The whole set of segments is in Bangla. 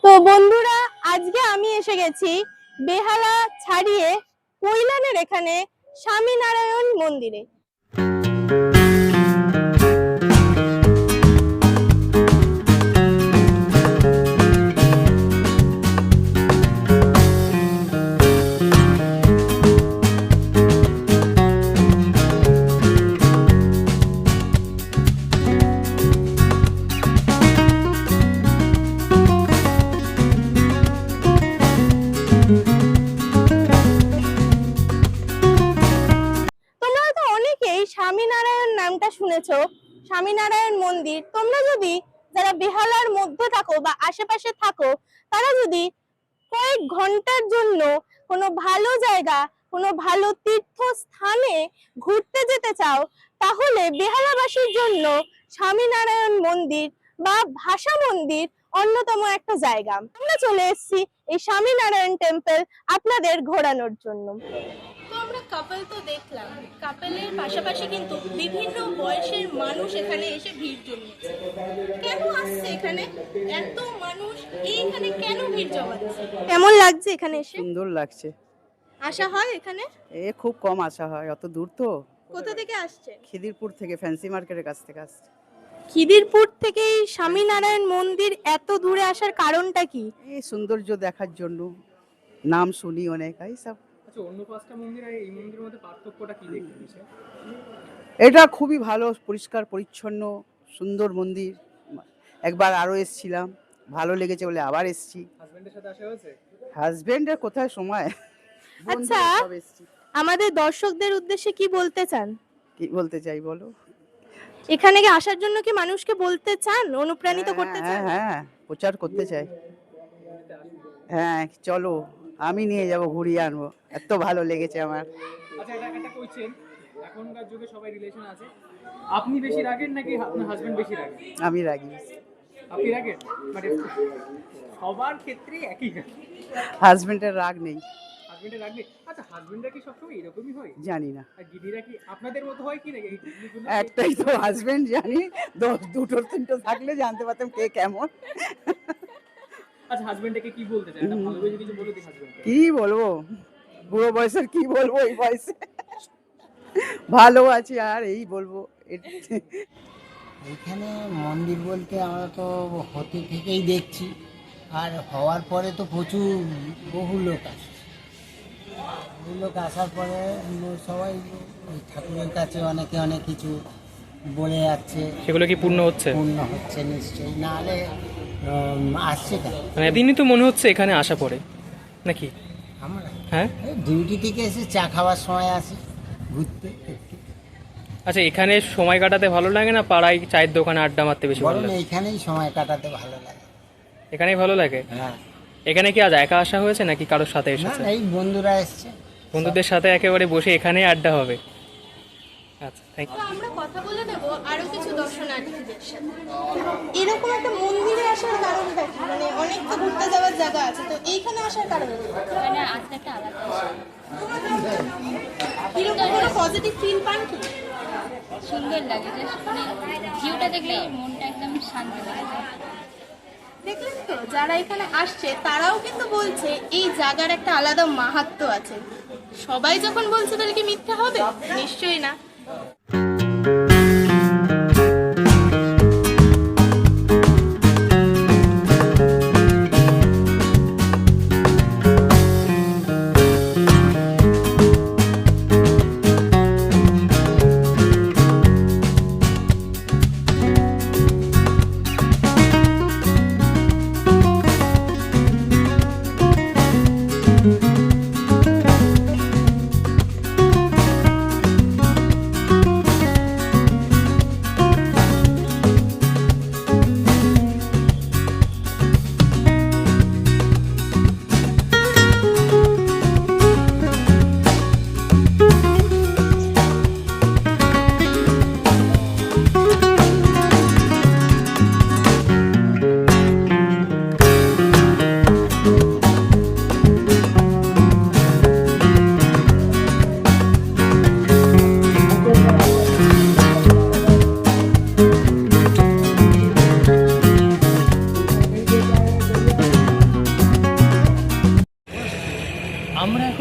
তো বন্ধুরা, আজকে আমি এসে গেছি বেহালা ছাড়িয়ে কৈলানের এখানে স্বামীনারায়ণ মন্দিরে। স্বামীনারায়ণ নামটা শুনেছো, স্বামীনারায়ণ মন্দির। তোমরা যদি যারা বেহালার মধ্যে থাকো বা আশেপাশে থাকো, তারা যদি কয়েক ঘন্টার জন্য কোনো ভালো জায়গা, কোনো ভালো তীর্থস্থানে ঘুরতে যেতে চাও, তাহলে বেহালাবাসীর জন্য স্বামীনারায়ণ মন্দির বা ভাষা মন্দির অন্যতম একটা জায়গা। আমরা চলে এসেছি এই স্বামীনারায়ণ টেম্পল আপনাদের ঘোরানোর জন্য। তো আমরা কাপল তো দেখলাম, কাপলের পাশাপাশি কিন্তু বিভিন্ন বয়সের মানুষ এখানে এসে ভিড় জমিয়েছে। কেন আসছে এখানে এত মানুষ? এইখানে কেন ভিড় জমাচ্ছে? কেমন লাগছে এখানে এসে? সুন্দর লাগছে। আসা হয় এখানে? খুব কম আসা হয়, অত দূর তো। কোথা থেকে আসছে? খিদিরপুর থেকে, ফ্যান্সি মার্কেটের কাছ থেকে আসছে। খিদিরপুর থেকে স্বামীনারায়ণ মন্দির এত দূরে আসার কারণটা কি? এই সৌন্দর্য দেখার জন্য, নাম শুনি অনেক, এই সব। আচ্ছা, অন্য পাঁচটা মন্দির আর এই মন্দিরের মধ্যে পার্থক্যটা কি দেখতে পাচ্ছেন? এটা খুবই ভালো, পরিষ্কার পরিচ্ছন্ন, সুন্দর মন্দির। একবার আরো এসেছিলাম, ভালো লেগেছে বলে আবার এসেছি। হাজবেন্ডের সাথে আসা হয়েছে? হাজবেন্ডের কোথায় সময়। আচ্ছা, আমাদের দর্শকদের উদ্দেশ্যে কি বলতে চান? কি বলতে চাই বলো? এখানে কি আসার জন্য কি মানুষকে বলতে চান, অনুপ্রাণিত করতে চান? হ্যাঁ, প্রচার করতে চাই। হ্যাঁ, চলো, আমি নিয়ে যাব, ঘুরিয়ে আনবো, এত ভালো লেগেছে আমার। আচ্ছা, এটা কইছেন এখনকার যুগে সবাই রিলেশন আছে, আপনি বেশি রাগেন নাকি আপনার হাজবেন্ড বেশি রাগেন? আমি রাগি। আপনি রাগেন? মানে সবার ক্ষেত্রে একই রাগ? হাজবেন্ডের রাগ নেই। হাজবেন্ডের রাগ নেই? আচ্ছা, হাজবেন্ডরা কি সবসময় এরকমই হয়? জানি না। আর গিদিরা কি আপনাদের মতো হয় কি নাকি? একটাই তো হাজবেন্ড, জানি। দুটো তিনটো থাকলে জানতে পারতাম কে কেমন। আচ্ছা, হাজবেন্ডকে কি বলতে চান? এটা ভালোবেসে কিছু বলে দিই হাজবেন্ডকে। কি বলবো, বুড়ো বয়সের কি বলবো, এই বয়সে ভালো আছি আর এই বলবো। এখানে মন্দির বলতে আমরা তো হতে থেকেই দেখছি, আর হওয়ার পরে তো প্রচুর বহু লোক আসে। বহু লোক আসার পরে সবাই ওই ঠাকুরের কাছে অনেকে অনেক কিছু বলে যাচ্ছে। সেগুলো কি পূর্ণ হচ্ছে? পূর্ণ হচ্ছে নিশ্চয়ই, নাহলে আসছে কেন? মানে এদিনই তো মনে হচ্ছে এখানে আসা পড়ে নাকি? আমরা হ্যাঁ, ডিউটি থেকে এসে চা খাওয়ার সময় আসি ঘুরতে। আচ্ছা, এখানে সময় কাটাতে ভালো লাগে না পাড়ায় চায়ের দোকানে আড্ডা মারতে বেশি ভালো বরং লাগে? এইখানেই সময় কাটাতে ভালো লাগে। এখানেই ভালো লাগে? হ্যাঁ। এখানে কি আজ একা আসা হয়েছে নাকি কারোর সাথে না, এসেছে? এই বন্ধুরা এসছে, বন্ধুদের সাথে একেবারে বসে এখানেই আড্ডা হবে। আচ্ছা, থ্যাংক ইউ। তো আমরা কথা বলে নেব আরো কিছু দর্শনার্থীদের সাথে। এরকম একটা মন্দিরে আসার কারণটা কি? মানে অনেক তো ঘুরতে যাওয়ার জায়গা আছে, তো এইখানে আসার কারণ কি? মানে আসতে একটা আলাদা এরকম কোনো পজিটিভ ফিল পান কি? সুন্দর লাগে, জাস্ট মানে ভিউটা দেখলেই মনটা একদম শান্তি লাগে। দেখলেন তো, যারা এখানে আসছে তারাও কিন্তু বলছে এই জায়গার একটা আলাদা মাহাত্ম্য আছে। সবাই যখন বলছে তাহলে কি মিথ্যা হবে? নিশ্চয়ই না।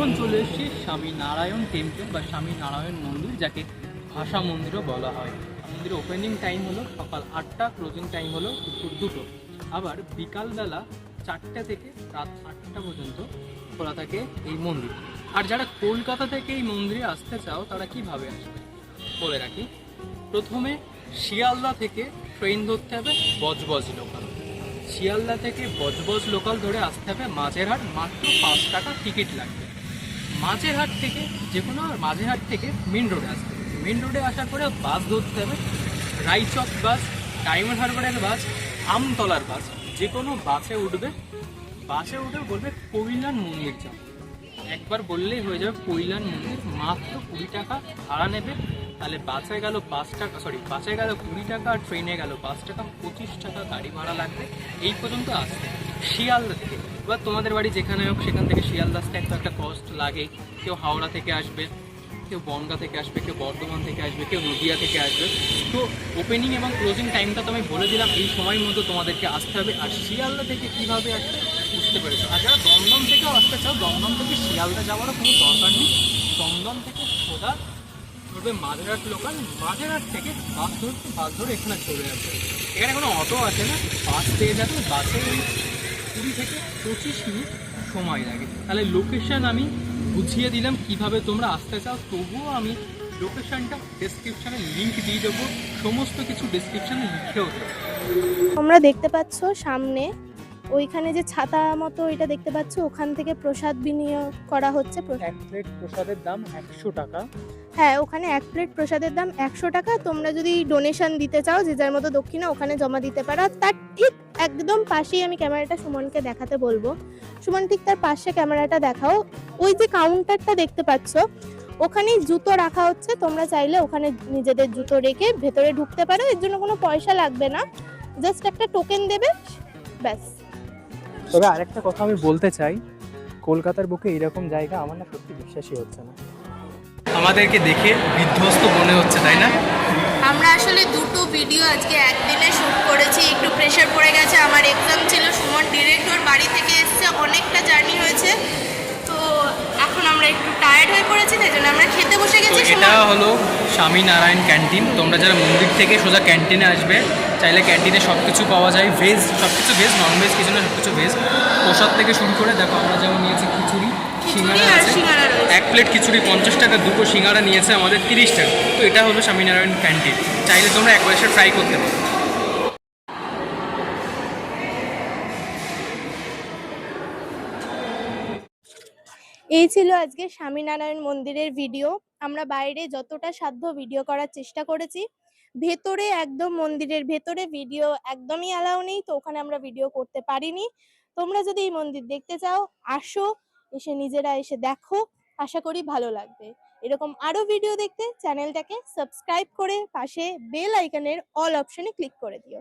এখন চলে এসেছি স্বামী নারায়ণ টেম্পল বা স্বামী নারায়ণ মন্দির, যাকে ভাষা মন্দিরও বলা হয়। মন্দিরের ওপেনিং টাইম হলো সকাল 8টা, ক্লোজিং টাইম হলো দুপুর 2টো। আবার বিকালবেলা 4টে থেকে রাত 8টা পর্যন্ত খোলা থাকে এই মন্দির। আর যারা কলকাতা থেকে এই মন্দিরে আসতে চাও তারা কিভাবে আসবে বলে রাখি। প্রথমে শিয়ালদা থেকে ট্রেন ধরতে হবে বজবজ লোকাল। শিয়ালদা থেকে বজবজ লোকাল ধরে আসতে হবে মাঝেরহাট, মাত্র 5 টাকা টিকিট লাগবে। মাঝেরহাট থেকে মাঝেরহাট থেকে মেন রোডে আসতে হবে। মেন রোডে আসার পরে বাস ধরতে হবে, রায়চক বাস, ডায়মন্ড হারবারের বাস, আমতলার বাস, যে কোনো বাসে উঠবে। বাসে উঠে বলবে কৈলান মন্দির যাও। একবার বললেই হয়ে যাবে কৈলান মন্দির, মাত্র 20 টাকা ভাড়া নেবে। তাহলে বাসে গেল 20 টাকা, আর ট্রেনে গেল 5 টাকা, 25 টাকা গাড়ি ভাড়া লাগবে এই পর্যন্ত আসতে শিয়ালদা থেকে। এবার তোমাদের বাড়ি যেখানে হোক সেখান থেকে শিয়ালদা আসতে একটা কস্ট লাগে। কেউ হাওড়া থেকে আসবে, কেউ বনগাঁ থেকে আসবে, কেউ বর্ধমান থেকে আসবে, কেউ নদিয়া থেকে আসবে। তো ওপেনিং এবং ক্লোজিং টাইমটা তো আমি বলে দিলাম, এই সময়ের মধ্যে তোমাদেরকে আসতে হবে। আর শিয়ালদা থেকে কীভাবে আসবে বুঝতে পেরেছো। আর যারা দমদম থেকেও আসতে চাও, দমদম থেকে শিয়ালদা যাওয়ারও কোনো দরকার নেই। দমদম থেকে সোজা ধরবে মাঝেরহাট লোকাল, মাঝেরহাট থেকে বাস ধরে এখানে চলে যাবে। এখানে কোনো অটো আছে না, বাস পেয়ে যাবে। বাসে ওই 20 থেকে 25 মিনিট সময় লাগে। তাহলে লোকেশন আমি বুঝিয়ে দিলাম কিভাবে তোমরা আসতে চাও, তবুও আমি লোকেশনটা ডেসক্রিপশানে লিঙ্ক দিয়ে দেবো, সমস্ত কিছু ডেসক্রিপশানে লিখেও দেবো। তোমরা দেখতে পাচ্ছ সামনে ওইখানে যে ছাতা মতো এটা দেখতে পাচ্ছ, ওখান থেকে প্রসাদ বিনিয়োগ করা হচ্ছে। এক প্লেট প্রসাদের দাম 100 টাকা। হ্যাঁ, ওখানে 1 প্লেট প্রসাদের দাম 100 টাকা। তোমরা যদি ডোনেশন দিতে চাও, যে যার মতো দক্ষিণা ওখানে জমা দিতে পারো। তার ঠিক একদম পাশেই আমি ক্যামেরাটা সুমনকে দেখাতে বলবো। সুমন, ঠিক তার পাশে ক্যামেরাটা দেখাও। ওই যে কাউন্টারটা দেখতে পাচ্ছ, ওখানেই জুতো রাখা হচ্ছে। তোমরা চাইলে ওখানে নিজেদের জুতো রেখে ভেতরে ঢুকতে পারো। এর জন্য কোনো পয়সা লাগবে না, জাস্ট একটা টোকেন দেবে, ব্যাস। তবে আরেকটা কথা আমি বলতে চাই, কলকাতার বুকে এরকম জায়গা আমার না সত্যি বিশ্বাসই হচ্ছে না। আমাদেরকে দেখে বিধ্বস্ত মনে হচ্ছে, তাই না? আমরা আসলে দুটো ভিডিও আজকে একদিনে শ্যুট করেছি। একটু প্রেশার পড়ে গেছে, আমার এক্সাম ছিল। সুমন ডিরেক্ট ওর বাড়ি থেকে এসছে, অনেকটা জার্নি হয়েছে। তো এখন আমরা একটু টায়ার্ড হয়ে পড়েছি, তাই জন্য আমরা খেতে বসে তো গেছি। এটা হলো স্বামী নারায়ণ ক্যান্টিন। তোমরা যারা মন্দির থেকে সোজা ক্যান্টিনে আসবে, চাইলে ক্যান্টিনে সব কিছু পাওয়া যায়, ভেজ, সব কিছু ভেজ, ননভেজ কিছু না, সব কিছু ভেজ। প্রসাদ থেকে শুরু করে দেখো, আমরা যেমন নিয়েছি খিচুড়ি, সিঙ্গাড়া আর আছে। সিঙ্গাড়া রয়েছে। 1 প্লেট খিচুড়ি 50 টাকা, 2টো সিঙ্গাড়া নিয়েছে আমাদের 30 টাকা। তো এটা হলো স্বামীনারায়ণ ক্যান্টিন, চাইলে তোমরা একবার এসে ট্রাই করতে পারো। এই ছিল আজকে স্বামীনারায়ণ মন্দিরের ভিডিও। আমরা বাইরে যতটা সাধ্য ভিডিও করার চেষ্টা করেছি। ভেতরে একদম মন্দিরের ভেতরে ভিডিও একদমই অ্যালাউ নেই, তো ওখানে আমরা ভিডিও করতে পারিনি। তোমরা যদি এই মন্দির দেখতে চাও, আসো, এসে নিজেরা এসে দেখো। আশা করি ভালো লাগবে। এরকম আরো ভিডিও দেখতে চ্যানেলটাকে সাবস্ক্রাইব করে পাশে বেল আইকনের অল অপশনে ক্লিক করে দিও।